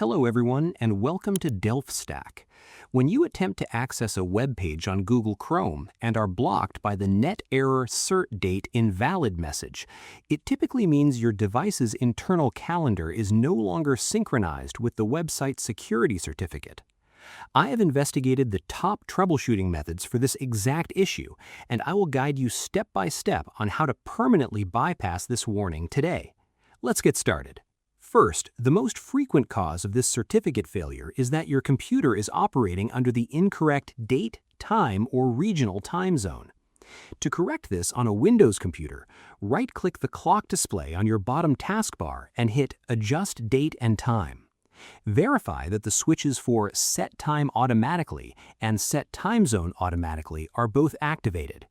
Hello everyone and welcome to DelftStack. When you attempt to access a web page on Google Chrome and are blocked by the ERR CERT DATE INVALID message, it typically means your device's internal calendar is no longer synchronized with the website's security certificate. I have investigated the top troubleshooting methods for this exact issue, and I will guide you step by step on how to permanently bypass this warning today. Let's get started. First, the most frequent cause of this certificate failure is that your computer is operating under the incorrect date, time, or regional time zone. To correct this on a Windows computer, right-click the clock display on your bottom taskbar and hit Adjust Date and Time. Verify that the switches for Set Time Automatically and Set Time Zone Automatically are both activated.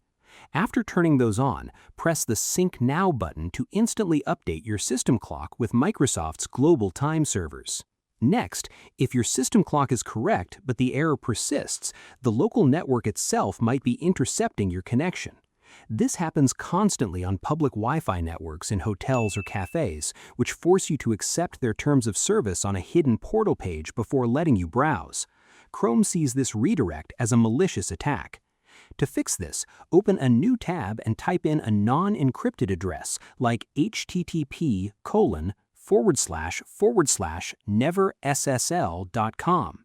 After turning those on, press the Sync Now button to instantly update your system clock with Microsoft's global time servers. Next, if your system clock is correct but the error persists, the local network itself might be intercepting your connection. This happens constantly on public Wi-Fi networks in hotels or cafes, which force you to accept their terms of service on a hidden portal page before letting you browse. Chrome sees this redirect as a malicious attack. To fix this, open a new tab and type in a non-encrypted address like http://neverssl.com.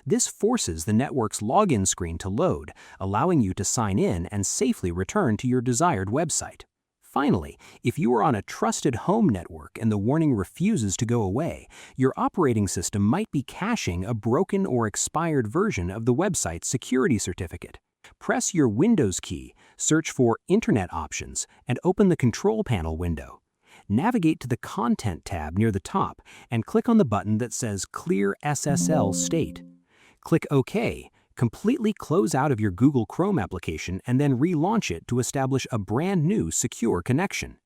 This forces the network's login screen to load, allowing you to sign in and safely return to your desired website. Finally, if you are on a trusted home network and the warning refuses to go away, your operating system might be caching a broken or expired version of the website's security certificate. Press your Windows key, search for Internet Options, and open the Control Panel window. Navigate to the Content tab near the top and click on the button that says Clear SSL State. Click OK. Completely close out of your Google Chrome application and then relaunch it to establish a brand new secure connection.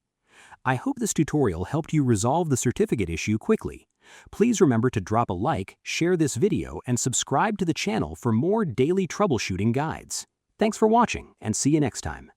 I hope this tutorial helped you resolve the certificate issue quickly. Please remember to drop a like, share this video, and subscribe to the channel for more daily troubleshooting guides. Thanks for watching, and see you next time.